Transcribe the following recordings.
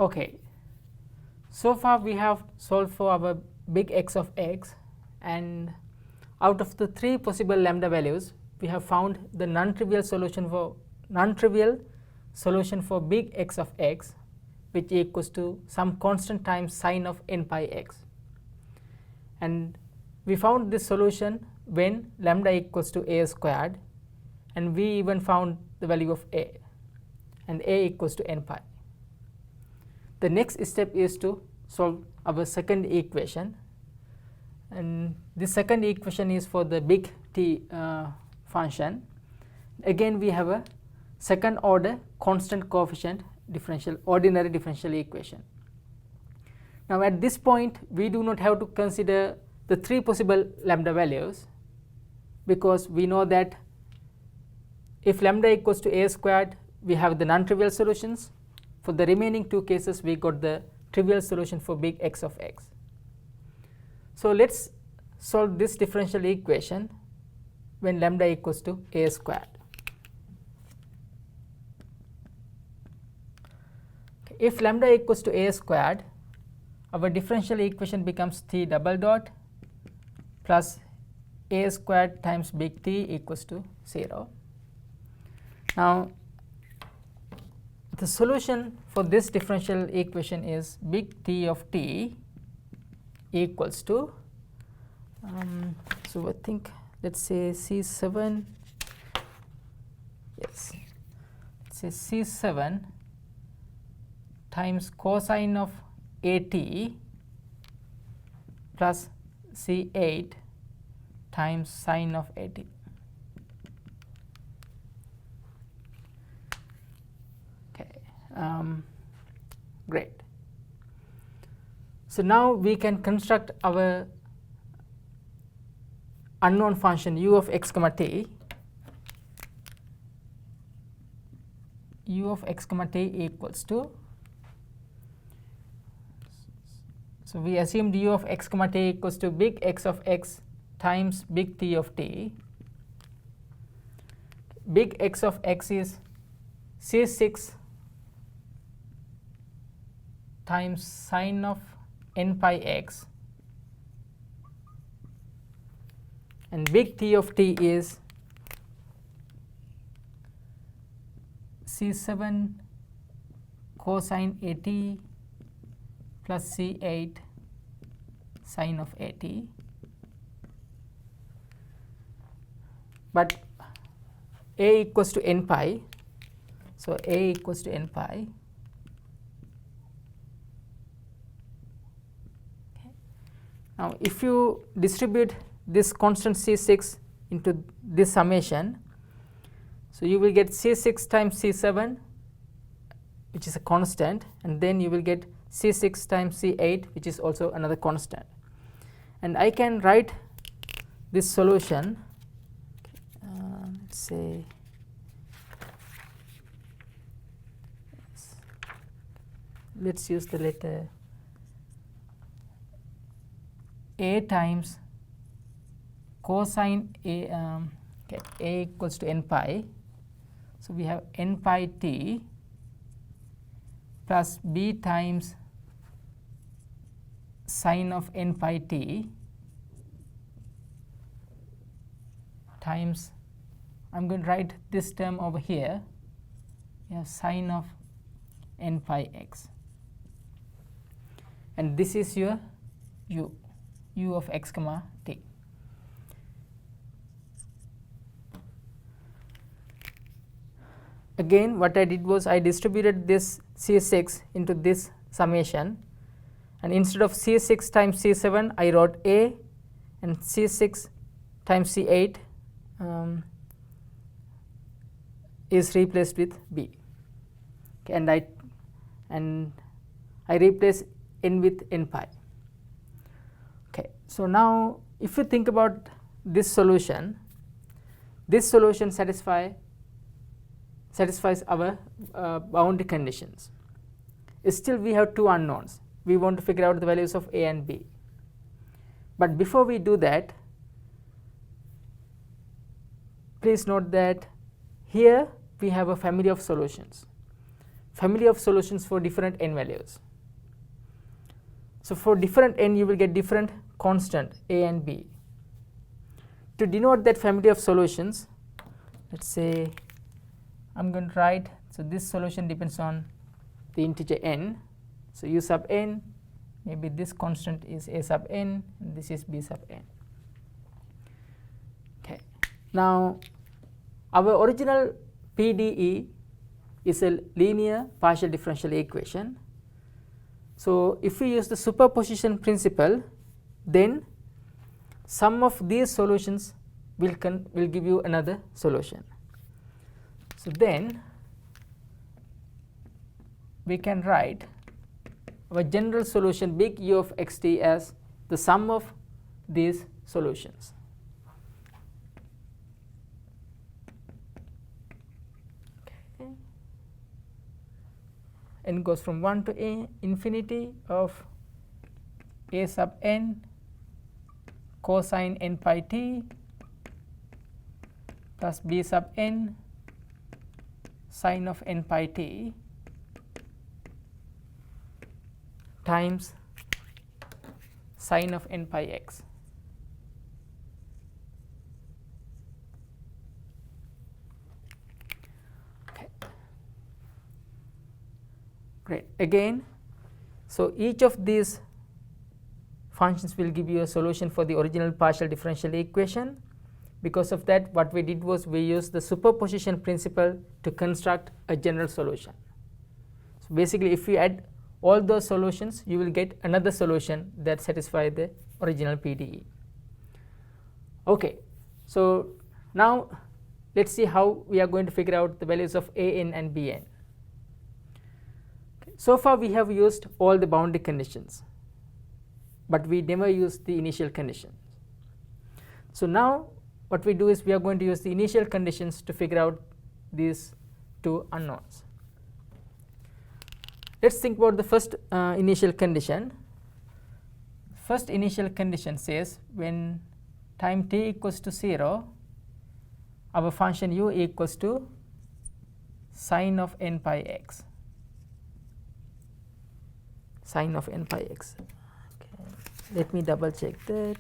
Okay, so far we have solved for our big X of x, and out of the 3 possible lambda values we have found the non-trivial solution for big X of x, which equals to some constant times sine of n pi x, and we found this solution when lambda equals to a squared, and we even found the value of a, and a equals to n pi. The next step is to solve our second equation, and this second equation is for the big T function. Again we have a second order constant coefficient ordinary differential equation. Now at this point we do not have to consider the 3 possible lambda values, because we know that if lambda equals to a squared we have the non-trivial solutions. For the remaining 2 cases we got the trivial solution for big X of x. So let us solve this differential equation when lambda equals to a squared. If lambda equals to a squared, our differential equation becomes t double dot plus a squared times big T equals to 0. Now the solution for this differential equation is big T of t equals to so I think let us say C7, yes, let us say C7 times cosine of at plus C8 times sine of at. Great. So now we can construct our unknown function u of x comma t. U of x comma t equals to, so we assumed u of x comma t equals to big X of x times big T of t. Big X of x is C6 times sine of n pi x, and big T of t is C7 cosine at plus C8 sine of at, but a equals to n pi, so a equals to n pi. Now if you distribute this constant C6 into this summation, so you will get C6 times C7, which is a constant, and then you will get C6 times C8, which is also another constant. And I can write this solution, let's say let's use the letter a times cosine a, a equals to n pi. So we have n pi t plus b times sine of n pi t times, I am going to write this term over here, you have sine of n pi x, and this is your u of x comma t. Again what I did was I distributed this C6 into this summation, and instead of C6 times C7 I wrote a, and C6 times C8 is replaced with b, okay, and I replace n with n pi. Okay, so now if you think about this solution satisfies our boundary conditions. Still we have 2 unknowns. We want to figure out the values of a and b. But before we do that, please note that here we have a family of solutions. family of solutions for different n values. So for different n you will get different constant a and b. To denote that family of solutions, let us say I am going to write, so this solution depends on the integer n. So u sub n, maybe this constant is a sub n and this is b sub n. Okay. Now our original PDE is a linear partial differential equation. So if we use the superposition principle, then sum of these solutions will give you another solution. So then we can write our general solution big U of xt as the sum of these solutions. Okay. N goes from 1 to a infinity of a sub n cosine n pi t plus b sub n sine of n pi t times sine of n pi x. Okay. Great. Again, so each of these functions will give you a solution for the original partial differential equation. Because of that, what we did was we used the superposition principle to construct a general solution. So basically, if you add all those solutions, you will get another solution that satisfies the original PDE. Okay, so now let's see how we are going to figure out the values of an and bn. Okay. So far we have used all the boundary conditions, but we never used the initial conditions. So now what we do is we are going to use the initial conditions to figure out these two unknowns. Let us think about the first initial condition. First initial condition says when time t equals to 0, our function u equals to sine of n pi x. Sine of n pi x. Okay. Let me double check that.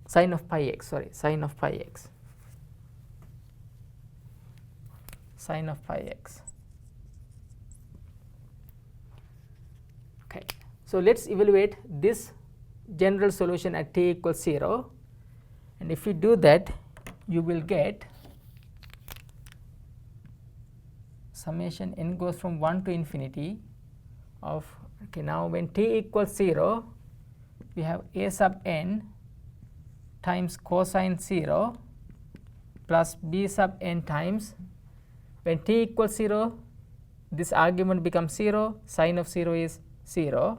Sine of pi x, sorry, sine of pi x. Sine of pi x. Okay. So let's evaluate this general solution at t equals 0, and if you do that, you will get summation n goes from 1 to infinity of, okay, now when t equals 0, we have a sub n times cosine 0 plus b sub n times, when t equals 0, this argument becomes 0, sine of 0 is 0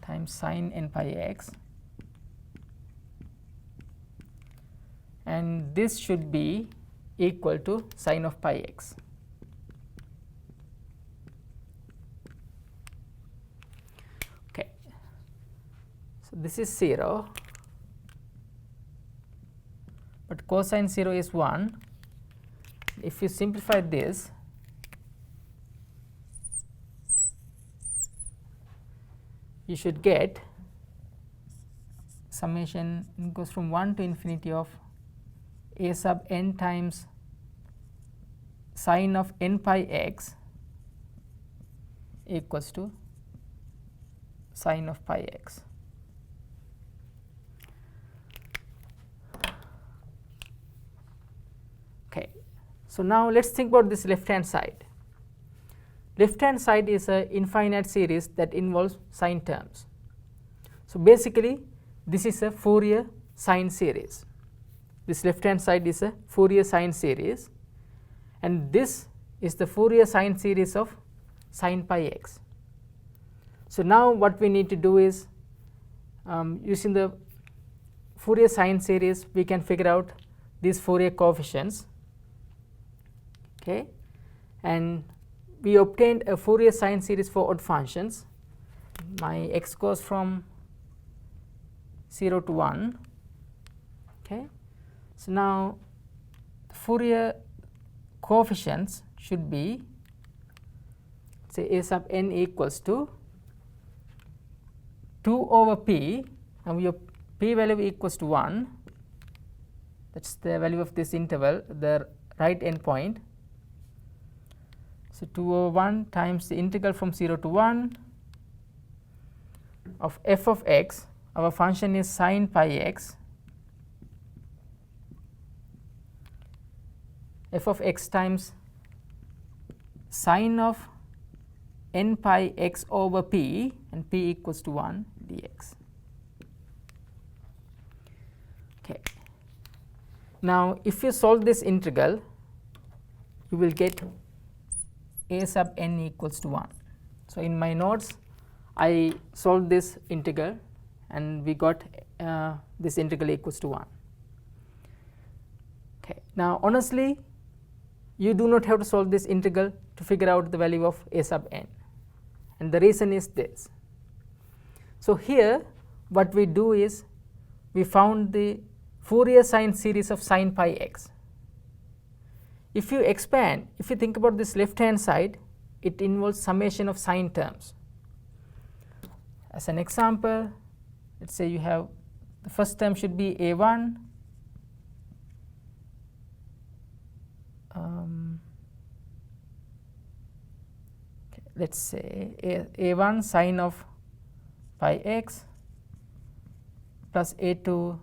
times sine n pi x, and this should be equal to sine of pi x. Okay. So this is 0, but cosine 0 is 1. If you simplify this, you should get summation goes from 1 to infinity of a sub n times sine of n pi x equals to sine of pi x. Okay. So now let's think about this left hand side. Left hand side is an infinite series that involves sine terms. So basically this is a Fourier sine series. This left hand side is a Fourier sine series, and this is the Fourier sine series of sine pi x. So now what we need to do is using the Fourier sine series we can figure out these Fourier coefficients. Okay, and we obtained a Fourier sine series for odd functions. My x goes from 0 to 1. Okay, So, now the Fourier coefficients should be, say, a sub n equals to 2 over p, and your p value equals to 1, that is the value of this interval, the right endpoint. So, 2 over 1 times the integral from 0 to 1 of f of x, our function is sin pi x, f of x times sin of n pi x over p, and p equals to 1 dx. Okay. Now, if you solve this integral, you will get a sub n equals to 1. So, in my notes I solved this integral and we got this integral equals to 1. Okay. Now, honestly, you do not have to solve this integral to figure out the value of a sub n, and the reason is this. So, here what we do is we found the Fourier sine series of sin pi x. If you expand, if you think about this left hand side, it involves summation of sine terms. As an example, let us say you have the first term should be a1, let us say a1 sine of pi x plus a2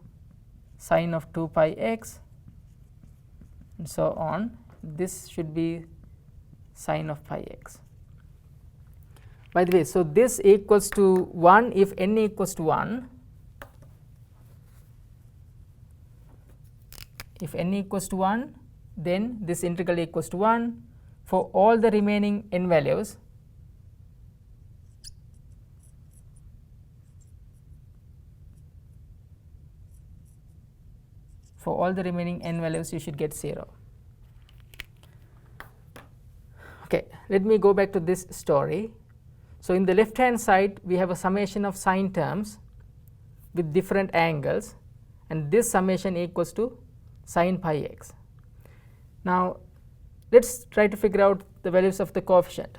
sine of 2 pi x, and so on. This should be sine of pi x. By the way, so this equals to 1 if n equals to 1. If n equals to 1, then this integral equals to 1 for all the remaining n values. For all the remaining n values, you should get 0. Okay, let me go back to this story. So, in the left hand side, we have a summation of sine terms with different angles, and this summation equals to sin pi x. Now, let us try to figure out the values of the coefficient.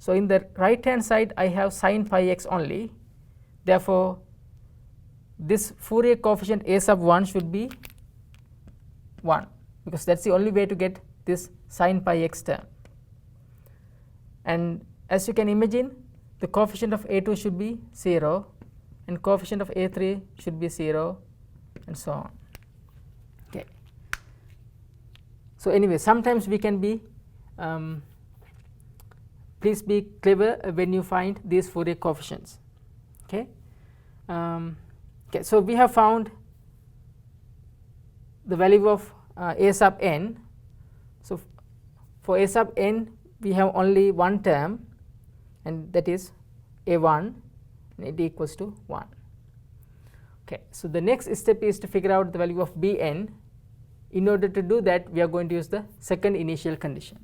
So, in the right hand side, I have sin pi x only. Therefore, this Fourier coefficient a sub 1 should be 1, because that is the only way to get this sin pi x term. And as you can imagine, the coefficient of a2 should be 0 and coefficient of a3 should be 0, and so on. Okay. So, anyway, sometimes we can be please be clever when you find these Fourier coefficients. Okay. Okay, so we have found the value of a sub n. So, for a sub n we have only one term, and that is a1, and it equals to 1. Okay. So, the next step is to figure out the value of bn. In order to do that, we are going to use the second initial condition.